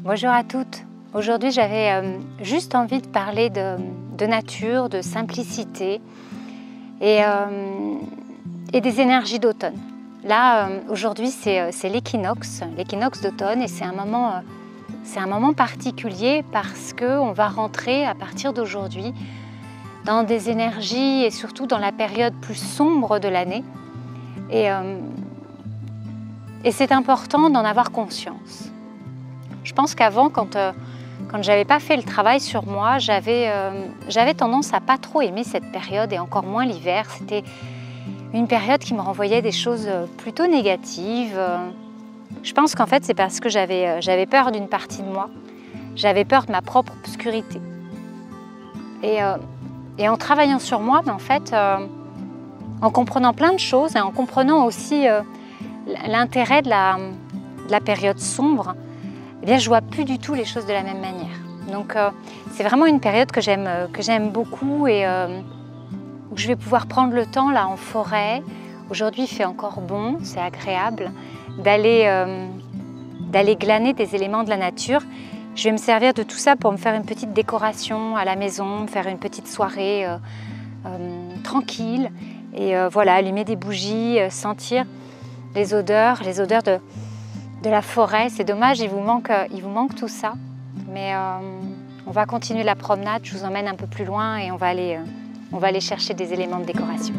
Bonjour à toutes. Aujourd'hui, j'avais juste envie de parler de nature, de simplicité et des énergies d'automne. Là, aujourd'hui, c'est l'équinoxe d'automne et c'est un moment particulier parce qu'on va rentrer à partir d'aujourd'hui dans des énergies et surtout dans la période plus sombre de l'année. Et c'est important d'en avoir conscience. Je pense qu'avant, quand je n'avais pas fait le travail sur moi, j'avais tendance à pas trop aimer cette période et encore moins l'hiver. C'était une période qui me renvoyait des choses plutôt négatives. Je pense qu'en fait, c'est parce que j'avais peur d'une partie de moi. J'avais peur de ma propre obscurité. Et en travaillant sur moi, en fait, en comprenant plein de choses et en comprenant aussi l'intérêt de la période sombre, eh bien, je ne vois plus du tout les choses de la même manière. Donc, c'est vraiment une période que j'aime beaucoup et où je vais pouvoir prendre le temps là en forêt. Aujourd'hui, il fait encore bon, c'est agréable d'aller glaner des éléments de la nature. Je vais me servir de tout ça pour me faire une petite décoration à la maison, me faire une petite soirée tranquille et voilà, allumer des bougies, sentir les odeurs de la forêt. C'est dommage, il vous manque tout ça. Mais on va continuer la promenade, je vous emmène un peu plus loin et on va aller chercher des éléments de décoration.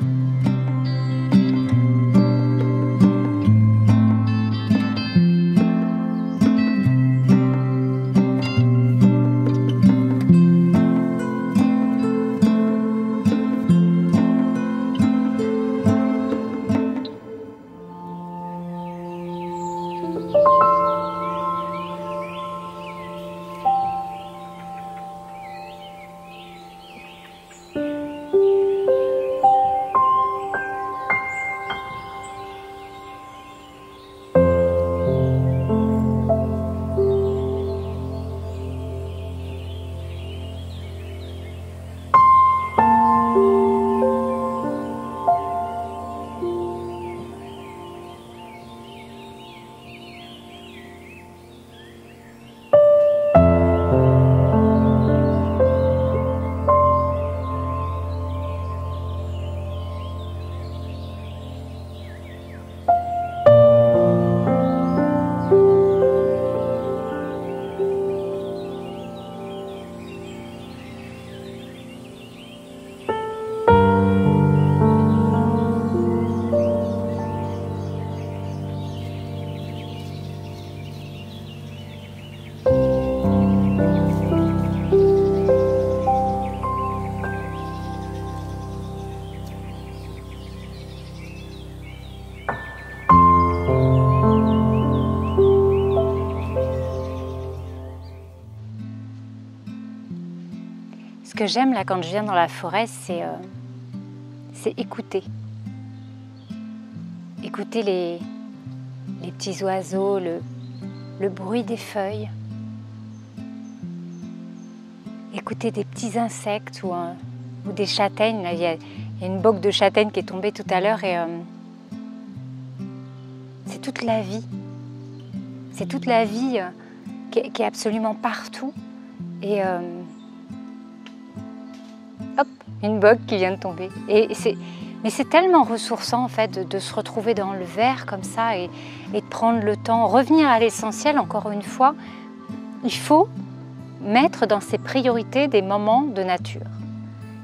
Ce que j'aime là quand je viens dans la forêt, c'est écouter. Écouter les petits oiseaux, le bruit des feuilles. Écouter des petits insectes ou des châtaignes. Là, il y a une bogue de châtaignes qui est tombée tout à l'heure et c'est toute la vie. C'est toute la vie qui est absolument partout. Et hop, une bogue qui vient de tomber. Mais c'est tellement ressourçant en fait de se retrouver dans le vert comme ça et de prendre le temps, revenir à l'essentiel encore une fois. Il faut mettre dans ses priorités des moments de nature.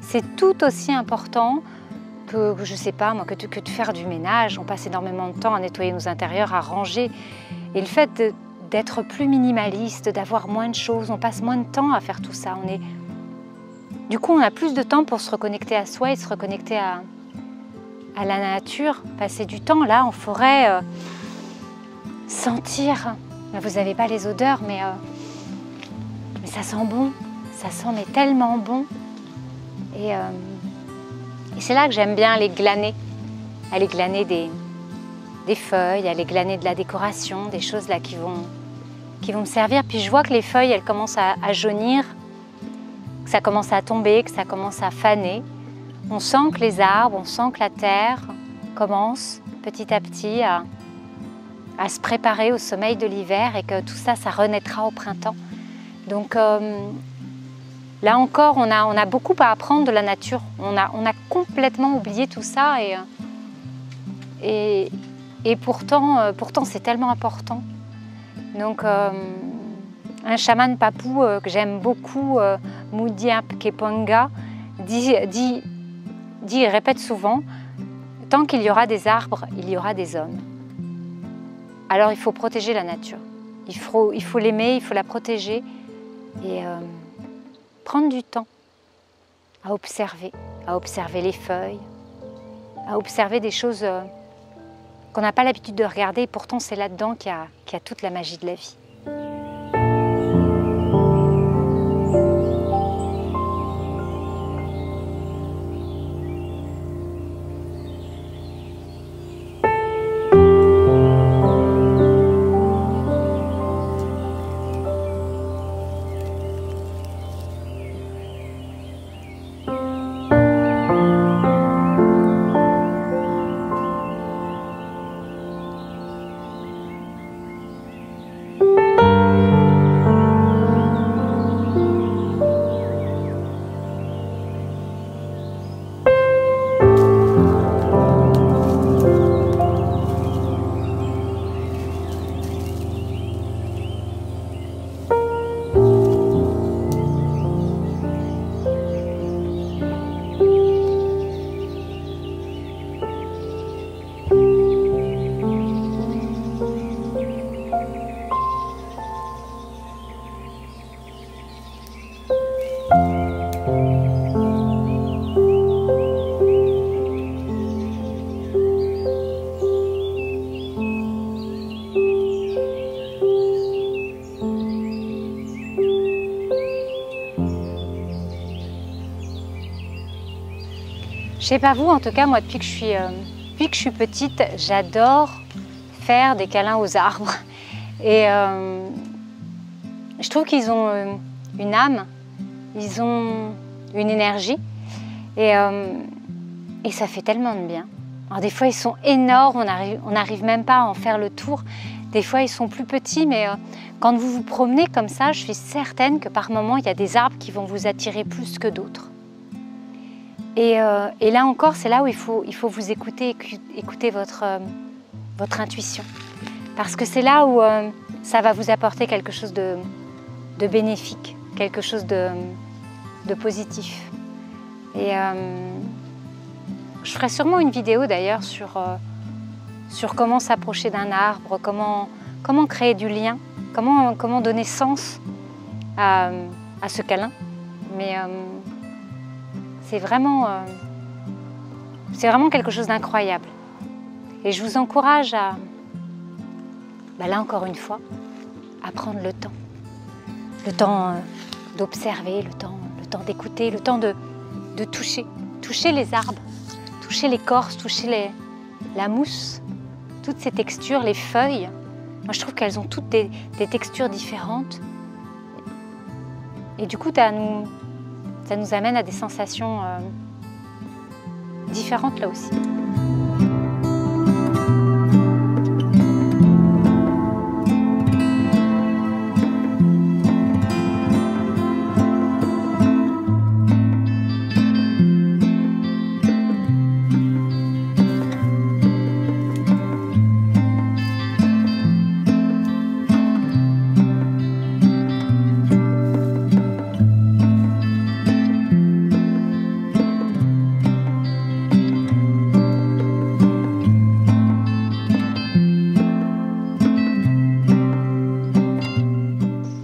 C'est tout aussi important que je sais pas moi, que de faire du ménage. On passe énormément de temps à nettoyer nos intérieurs, à ranger. Et le fait d'être plus minimaliste, d'avoir moins de choses, on passe moins de temps à faire tout ça. Du coup, on a plus de temps pour se reconnecter à soi et se reconnecter à la nature, passer du temps là en forêt, sentir. Vous n'avez pas les odeurs, mais ça sent bon. Ça sent mais tellement bon. Et Et c'est là que j'aime bien aller glaner des feuilles, aller glaner de la décoration, des choses là qui vont me servir. Puis je vois que les feuilles, elles commencent à jaunir, que ça commence à tomber, que ça commence à faner. On sent que les arbres, on sent que la terre commence petit à petit à se préparer au sommeil de l'hiver et que tout ça, ça renaîtra au printemps. Donc là encore, on a beaucoup à apprendre de la nature. On a complètement oublié tout ça et pourtant c'est tellement important. Donc un chaman papou que j'aime beaucoup, Mudiap Keponga, dit et répète souvent, tant qu'il y aura des arbres, il y aura des hommes. Alors il faut protéger la nature. Il faut l'aimer, il faut la protéger et prendre du temps à observer les feuilles, à observer des choses qu'on n'a pas l'habitude de regarder. Et pourtant, c'est là-dedans qu'il y a toute la magie de la vie. Je sais pas vous, en tout cas, moi, depuis que je suis petite, j'adore faire des câlins aux arbres. Et je trouve qu'ils ont une âme, ils ont une énergie. Et ça fait tellement de bien. Alors des fois, ils sont énormes, on n'arrive même pas à en faire le tour. Des fois, ils sont plus petits, mais quand vous vous promenez comme ça, je suis certaine que par moments, il y a des arbres qui vont vous attirer plus que d'autres. Et là encore, c'est là où il faut vous écouter votre intuition. Parce que c'est là où ça va vous apporter quelque chose de bénéfique, quelque chose de positif. Et je ferai sûrement une vidéo d'ailleurs sur comment s'approcher d'un arbre, comment créer du lien, comment donner sens à ce câlin. Mais c'est vraiment quelque chose d'incroyable. Et je vous encourage à, là encore une fois, à prendre le temps. Le temps d'observer, le temps d'écouter, le temps de toucher. Toucher les arbres, toucher l'écorce, toucher la mousse, toutes ces textures, les feuilles. Moi, je trouve qu'elles ont toutes des textures différentes. Et du coup, ça nous amène à des sensations différentes là aussi.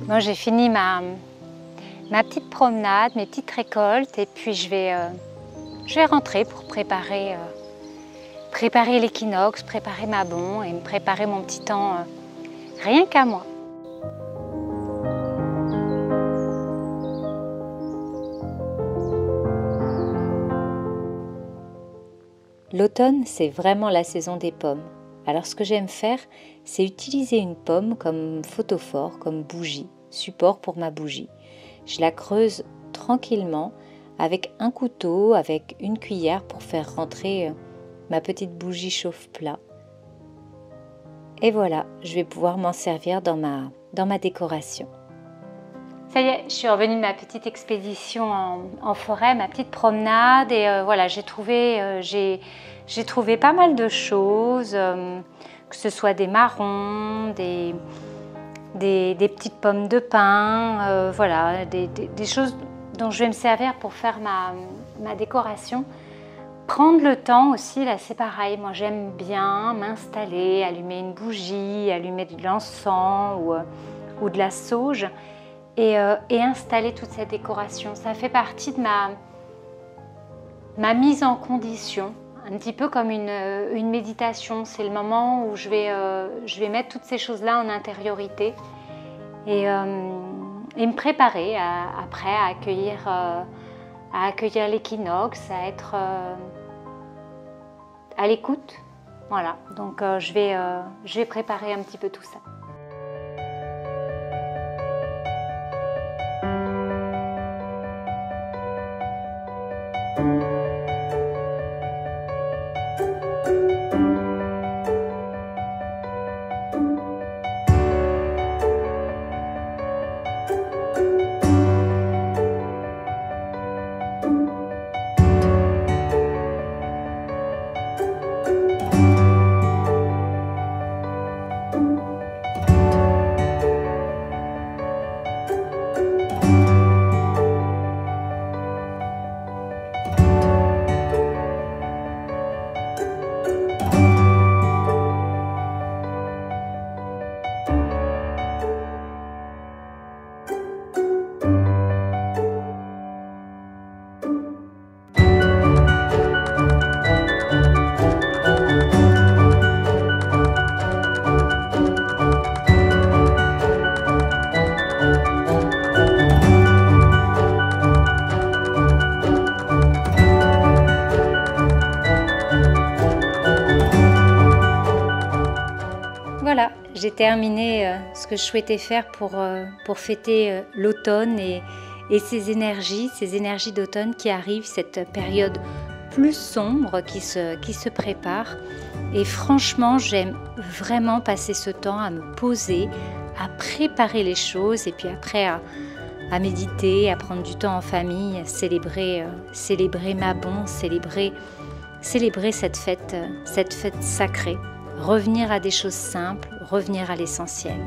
Moi, j'ai fini ma petite promenade, mes petites récoltes, et puis je vais rentrer pour préparer l'équinoxe, préparer ma bon et me préparer mon petit temps rien qu'à moi. L'automne, c'est vraiment la saison des pommes. Alors ce que j'aime faire, c'est utiliser une pomme comme photophore, comme bougie, support pour ma bougie. Je la creuse tranquillement avec un couteau, avec une cuillère pour faire rentrer ma petite bougie chauffe-plat. Et voilà, je vais pouvoir m'en servir dans ma décoration. Ça y est, je suis revenue de ma petite expédition en forêt, ma petite promenade et voilà, j'ai trouvé pas mal de choses, que ce soit des marrons, des petites pommes de pin, voilà, des choses dont je vais me servir pour faire ma décoration. Prendre le temps aussi, là c'est pareil, moi j'aime bien m'installer, allumer une bougie, allumer de l'encens ou de la sauge et installer toute cette décoration. Ça fait partie de ma mise en condition, un petit peu comme une méditation. C'est le moment où je vais mettre toutes ces choses-là en intériorité et me préparer après à accueillir l'équinoxe, à être à l'écoute. Voilà, donc je vais préparer un petit peu tout ça. Voilà, j'ai terminé ce que je souhaitais faire pour fêter l'automne et ces énergies d'automne qui arrivent, cette période plus sombre qui se prépare. Et franchement, j'aime vraiment passer ce temps à me poser, à préparer les choses et puis après à méditer, à prendre du temps en famille, célébrer Mabon, célébrer cette fête sacrée. Revenir à des choses simples, revenir à l'essentiel.